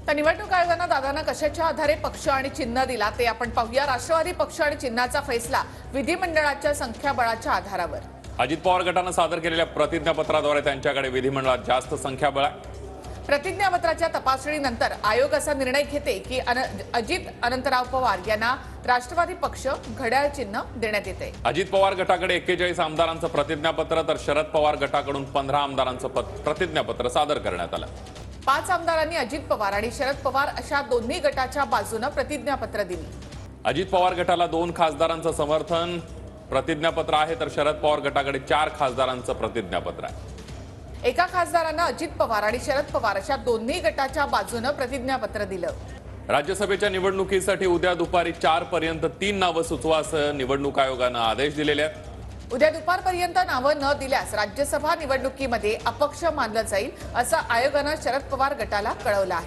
तर निवडणूक आयोगानं दादांना कशाच्या आधारे पक्ष आणि चिन्ह दिला ते आपण पाहूया। राष्ट्रवादी पक्ष आणि चिन्हाचा फैसला विधिमंडळाच्या संख्याबळाच्या आधारावर। अजित पवार गटानं सादर केलेल्या प्रतिज्ञापत्राद्वारे त्यांच्याकडे विधिमंडळात जास्त संख्याबळ आहे। प्रतिज्ञापत्राच्या तपासणीनंतर आयोग असा निर्णय घेते की अजित अनंतराव पवार यांना राष्ट्रवादी पक्ष घड्याळ चिन्ह देण्यात येते। अजित पवार गटाकडे 41 आमदारांचं प्रतिज्ञापत्र तर शरद पवार गटाकडून 15 आमदारांचं प्रतिज्ञापत्र सादर करण्यात आलं। 5 आमदारांनी अजित पवार आणि शरद पवार अशा दोन्ही गटाच्या बाजूने प्रतिज्ञापत्र दिली। अजित पवार गटाला 2 खासदारांचं समर्थन प्रतिज्ञापत्र आहे तर शरद पवार गटाकडे 4 खासदारांचं प्रतिज्ञापत्र आहे। एका खासदारांना अजित पवार आणि शरद पवार अशा दोन्ही गटाच्या बाजूने प्रतिज्ञापत्र दिलं। राज्यसभेच्या निवडणुकीसाठी उद्या दुपारी 4 पर्यंत 3 नावं सुचवा असं निवडणूक आयोगानं आदेश दिलेले आहेत। उद्या दुपारपर्यंत नावं न दिल्यास राज्यसभा निवडणुकीमध्ये अपक्ष मानलं जाईल असं आयोगानं शरद पवार गटाला कळवलं आहे।